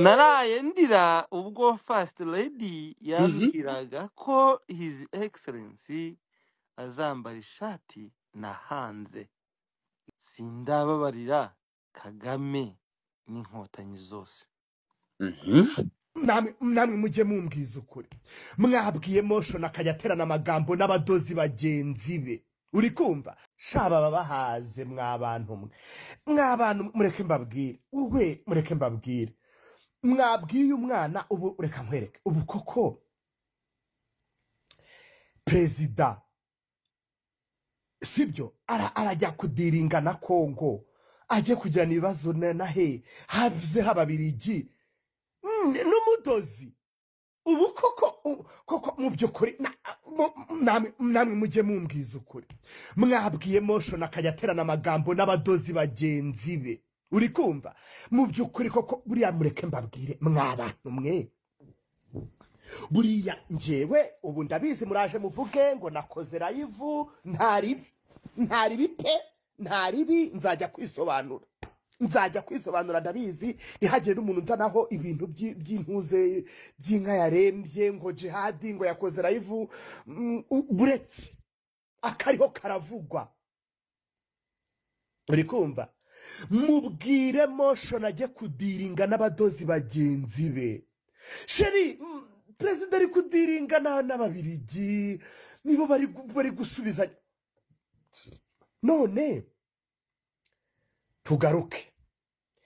naraye ndira ubwo first lady yambwiraga ko his excellency azambara ishati na hanze. Sindababarira Kagame n'inkotanyi zose. namwe mujye mumbwiza ukuri mwabwiye motion akayaterana amagambo n'abadozi bagenzi be uri kumva shaba babahaze mwabantu mwe mwabantu mureke mbabwire wowe mureke mbabwire mwabwiye umwana ubu reka nkwereke ubu koko perezida sibyo arajya kudiringa na Kongo ajye kugirana ibibazo na he havuze hababirigi n'umudozi ubu koko mu by'ukuri namwe mujye mumbwiza ukuri mwabwiye motion akayaterana amagambo n'abadozi bagenzi be uri kumva mu by'ukuri koko buriya mureke mbabwire mwabantu mwe buriya njyewe ubu ndabizi muraje muvuge ngo nakoze live ntaribi pe ntaribi nzajya kwisobanura ndabizi ntihagire n'umuntu nzanaho ibintu by'intuze by'inka yarembye ngo jihadi ngo yakoze live buretse akariho karavugwa uri kumva mubwire motion ajye kudiringa n'abadozi bagenzi be sheri perezida ari kudiringa n'ababirigi nibo bari gusubiza none tugaruke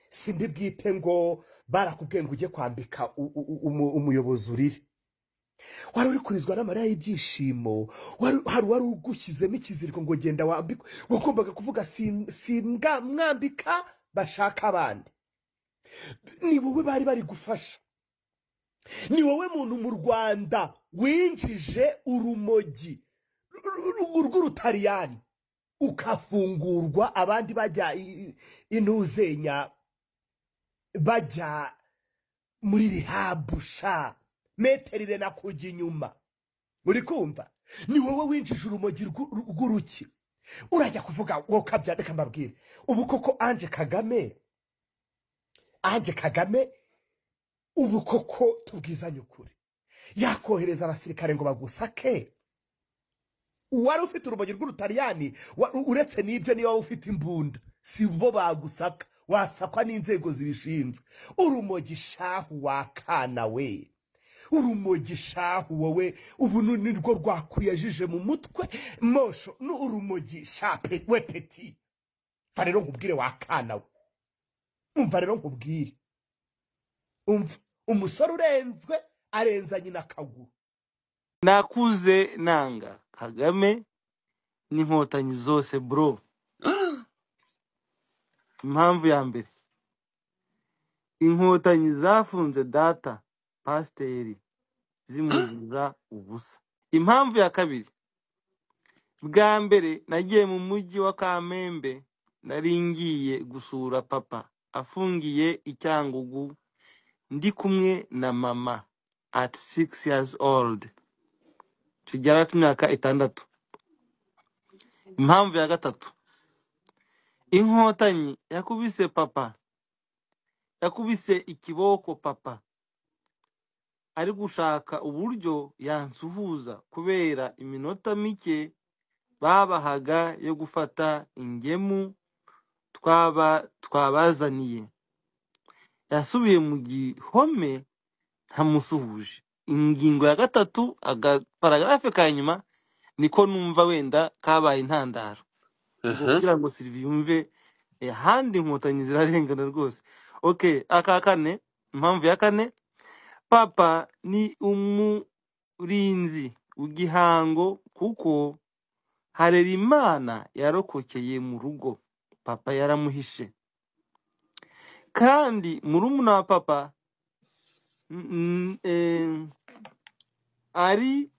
sindi bwite ngo barakubwiye ngo ujye kwambika umuyobozi urire wari uri kurizwa n'amarira y'ibyishimo wari ugushyizemo ikiziriko ngo genda wambike wagombaga kuvuga mwambika bashaka abandi ni wowe bari gufasha ni wowe muntu mu Rwanda winjije urumogi rw'urutariyani ukafungurwa abandi bajya intuzenya bajya muri rihabusha meterire na kujya inyuma uri kumva ni wowe winjije urumogi rw'uruki urajya kuvuga ngo kabyandika mbabwire ubu koko Ange Kagame ubu koko tubwizanye ukuri yakohereza abasirikare ngo bagusake wari ufite urumogi rw'urutariyani uretse n'ibyo niba ufite imbunda si bo bagusaka wasakwa n'inzego zibishinzwe urumogi shahu wakana we urumogi shahu wowe ubu nirwo rwakwiyajije mu mutwe mosho n'urumogi shape we peti mva rero nkubwire wakana we umva rero nkubwire umusore urenzwe arenza nyina akaguru nakuze nanga Kagame n'inkotanyi zose bro. Impamvu ya mbere inkotanyi zafunze data pasiteri zimuziza ubusa. Impamvu ya kabiri bwa mbere nagiye mu mujyi wa Kamembe nari ngiye gusura papa afungiye i Cyangugu ndi kumwe na mama at 6 years old tugera ku myaka 6. Impamvu ya gatatu inkotanyi yakubise papa yakubise ikiboko papa ari gushaka uburyo yansuhuza kubera iminota mike babahaga yo gufata ingemu twabazaniye. Yasubiye mu gihome ntamusuhuje. Ingingo ya gatatu agaparagrafe ka nyuma niko numva wenda kabaye intandaro kugira ngo Sylvie yumve handi inkotanyi zirarengana rwose. Okay, aka kane impamvu ya kane papa ni umurinzi w'igihango kuko Harerimana yarokokeye mu rugo papa yaramuhishe kandi murumuna wa papa ari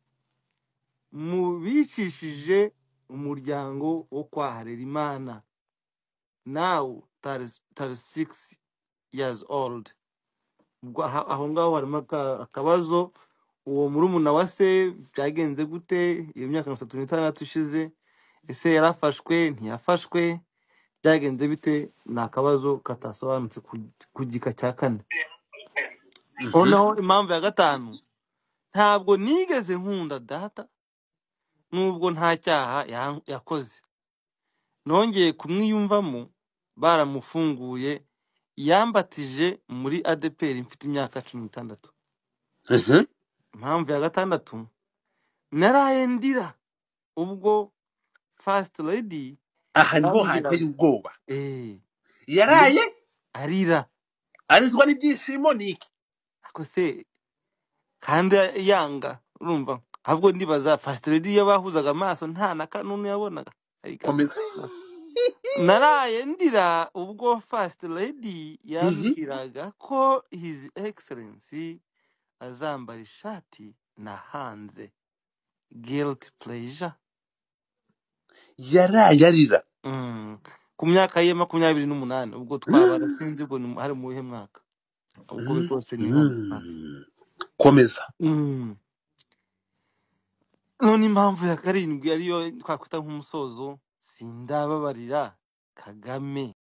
mu bicishije umuryango wo kwa Harerimana. Now 36 years old. Aho ngaho harimo akabazo uwo murumuna wa se byagenze gute iyo myaka 36 ishize ese yarafashwe ntiyafashwe byagenze bite nakabazo katasobanutse ku gika cya kane. noneho impamvu ya gatanu, ntabwo nigeze nkunda data nubwo nta cyaha yakoze. Nongeye kumwiyumvamo baramufunguye, yambatije muri ADPR mfite imyaka 16. Impamvu ya gatandatu, naraye ndira ubwo First Lady aha niho hanteye ubwoba. Yaraye arira arizwa n'ibyishimo niki ako se kandi yanga, urumva. Ahubwo ndibaza First Lady iyo bahuzaga amaso nta na kanunu yabonaga. komeza. Naraye ndira ubwo First Lady yambwiraga ko His Excellency azambara ishati na hanze. Guilty pleasure. Yaraye arira ku myaka ye 28 ubwo twabara sinzi ubwo hari mu bihe mwaka, ubwo rwose ni nko komeza. none impamvu ya karindwi ariyo twakwita nk'umusozo, sindababarira Kagame.